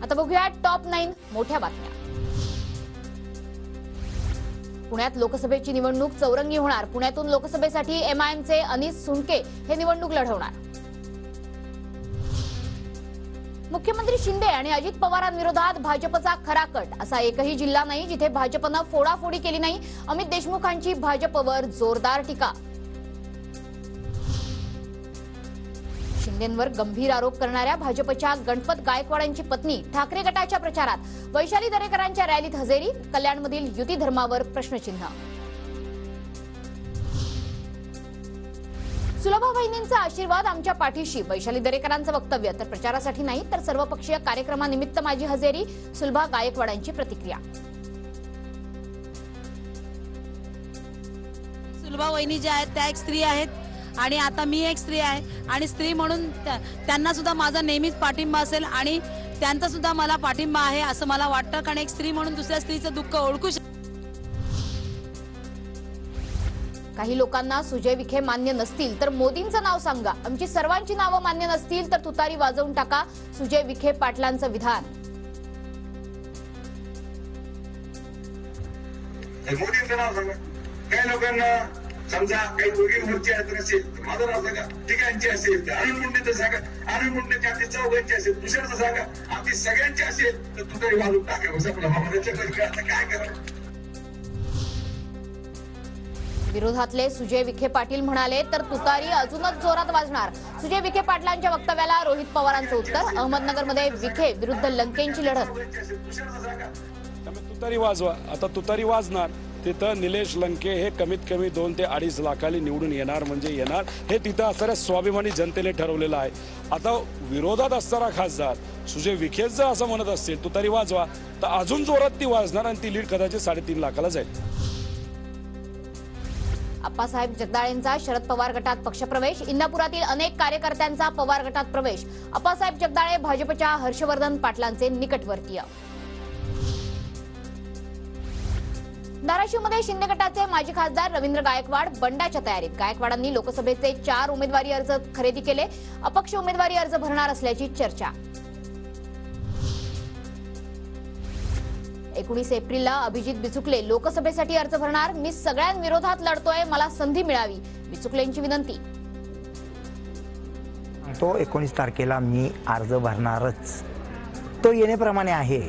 आता बघूया टॉप 9 मोठ्या बातम्या। पुण्यात लोकसभेची निवडणूक चौरंगी होणार। पुण्यातून लोकसभेसाठी एमआयएमचे अनिस सुनके हे निवडणूक लढवणार। मुख्यमंत्री शिंदे आणि अजित पवारांविरोधात भाजपचा खरा कट। असा एकही जिल्हा नाही जिथे भाजपनं फोडाफोडी केली नाही। अमित देशमुखांची भाजपवर जोरदार टीका। शिंदेंवर गंभीर आरोप करणाऱ्या भाजपच्या गणपत गायकवाडांची पत्नी ठाकरे गटाच्या प्रचारात। वैशाली दरेकरांच्या रॅलीत हजेरी। कल्याणमधील युती धर्मावर प्रश्नचिन्ह। सुलभा वहिनींचा आशीर्वाद आमच्या पाठीशी। वैशाली दरेकरांचं वक्तव्य। तर प्रचारासाठी नाही तर सर्वपक्षीय कार्यक्रमानिमित्त माझी हजेरी। सुलभा गायकवाडांची प्रतिक्रिया। सुलभा वहिनी ज्या आहेत त्या एक स्त्री आहेत आणि आता मी एक स्त्री आहे आणि स्त्री म्हणून त्यांना सुद्धा माझा नेहमीच पाठिंबा असेल आणि त्यांचा सुद्धा मला पाठिंबा आहे असं मला वाटतं। कारण एक स्त्री म्हणून दुसऱ्या स्त्रीचं दुःख ओळखू काही लोकांना सुजय विखे मान्य नसतील तर मोदींचं नाव सांगा। आमची सर्वांची नावं मान्य नसतील तर तुतारी वाजवून टाका। सुजय विखे पाटलांचं विधान। मोदींचं नाव सांगा। काही लोकांना समजा काही दोघींवरची यात्रा असेल तर माझं नाव सांगा। ठिकाणची असेल तर अरुण मुंडेचं सांगा। अरुण मुंडेची आमची चौघांची असेल दुसऱ्याचं सांगा। आमची सगळ्यांची असेल तर तुतारी वाजवून टाका। काय करा। विरोधातले सुजय विखे पाटील म्हणाले तर तुतारी अजूनच जोरात वाजणार। सुजय विखे पाटलांच्या वक्तव्याला रोहित पवारांचं उत्तर। अहमदनगरमध्ये विखे विरुद्ध लंकेंची लढत। तुतारी वाजवा। आता तुतारी वाजणार तिथं निलेश लंके हे कमीत कमी 2 ते 2.5 लाखांनी निवडून येणार म्हणजे येणार हे तिथं असणाऱ्या स्वाभिमानी जनतेने ठरवलेलं आहे। आता विरोधात असणारा खासदार सुजय विखेच जर असं म्हणत असतील तुतारी वाजवा तर अजून जोरात ती वाजणार आणि ती लीड कदाचित 3.5 लाखाला जाईल। आप्पासाहेब जगदाळेंचा शरद पवार गटात पक्षप्रवेश। इंदापुरातील अनेक कार्यकर्त्यांचा पवार गटात प्रवेश। आप्पासाहेब जगदाळे भाजपच्या हर्षवर्धन पाटलांचे निकटवर्तीय। धाराशिवमध्ये शिंदे गटाचे माजी खासदार रवींद्र गायकवाड बंडाच्या तयारीत। गायकवाडांनी लोकसभेचे 4 उमेदवारी अर्ज खरेदी केले। अपक्ष उमेदवारी अर्ज भरणार असल्याची चर्चा। 19 एप्रिलला अभिजित बिचुकले लोकसभेसाठी अर्ज भरणार। मी सगळ्यांविरोधात लढतोय, मला संधी मिळावी, बिचुकलेंची विनंती। तो 19 तारखेला मी अर्ज भरणारच। तो येण्याप्रमाणे आहे।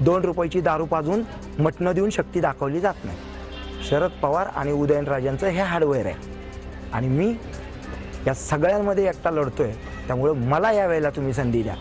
2 रुपयाची दारू पाजून मटणं देऊन शक्ती दाखवली जात नाही। शरद पवार आणि उदयनराजांचं हे हार्डवेअर आहे आणि मी या सगळ्यांमध्ये एकटा लढतोय। त्यामुळे मला या वेळेला तुम्ही संधी द्या।